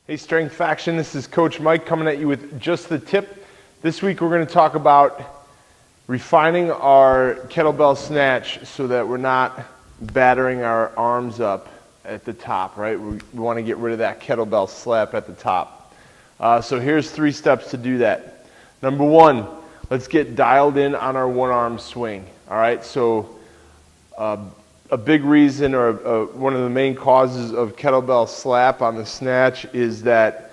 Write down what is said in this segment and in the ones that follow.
Hey Strength Faction, this is Coach Mike coming at you with just the tip. This week we're going to talk about refining our kettlebell snatch so that we're not battering our arms up at the top, right? We want to get rid of that kettlebell slap at the top. So here's 3 steps to do that. Number 1, let's get dialed in on our one arm swing. All right, so a big reason or one of the main causes of kettlebell slap on the snatch is that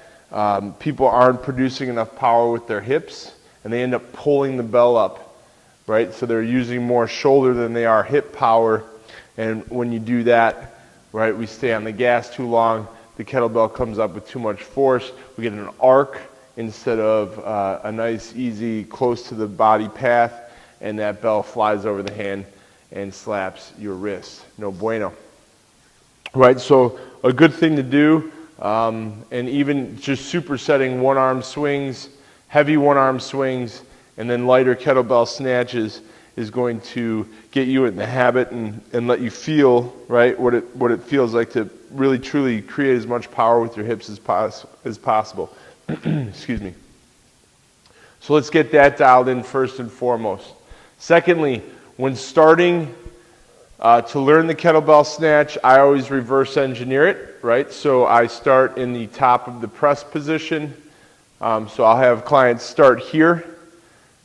people aren't producing enough power with their hips and they end up pulling the bell up, right? So they're using more shoulder than they are hip power, and when you do that, right, we stay on the gas too long, the kettlebell comes up with too much force, we get an arc instead of a nice, easy, close to the body path, and that bell flies over the hand and slaps your wrist. No bueno. Right, so a good thing to do, and even just supersetting one arm swings, heavy one arm swings, and then lighter kettlebell snatches is going to get you in the habit and let you feel, right, what it feels like to really truly create as much power with your hips as possible. Excuse me. So let's get that dialed in first and foremost. Secondly, when starting to learn the kettlebell snatch, I always reverse engineer it, right? So I start in the top of the press position. So I'll have clients start here,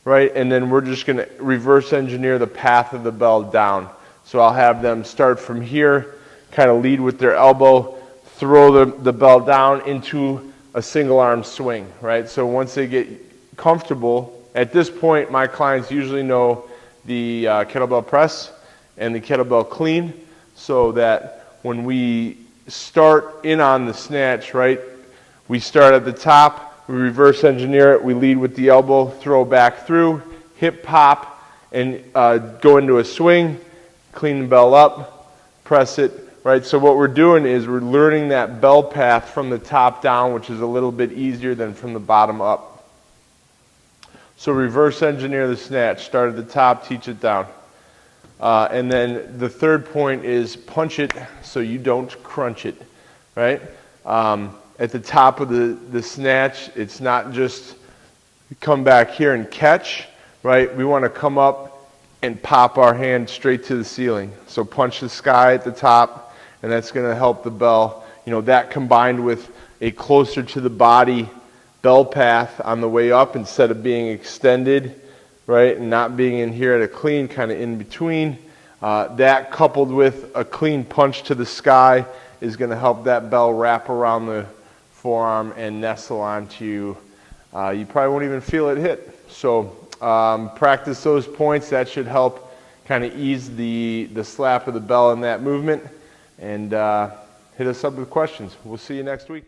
right? And then we're just going to reverse engineer the path of the bell down. So I'll have them start from here, kind of lead with their elbow, throw the bell down into a single arm swing, right? So once they get comfortable, at this point my clients usually know the kettlebell press and the kettlebell clean, so that when we start in on the snatch, right, we start at the top, we reverse engineer it, we lead with the elbow, throw back through, hip pop, and go into a swing, clean the bell up, press it, right? So what we're doing is we're learning that bell path from the top down, which is a little bit easier than from the bottom up. So reverse engineer the snatch. Start at the top, teach it down. And then the third point is punch it so you don't crunch it, right? At the top of the snatch, it's not just come back here and catch, right? We want to come up and pop our hand straight to the ceiling. So punch the sky at the top, and that's going to help the bell. You know, that combined with a closer to the body bell path on the way up instead of being extended, right, and not being in here at a clean, kind of in between. That coupled with a clean punch to the sky is going to help that bell wrap around the forearm and nestle onto you. You probably won't even feel it hit. So practice those points. That should help kind of ease the slap of the bell in that movement. And hit us up with questions. We'll see you next week.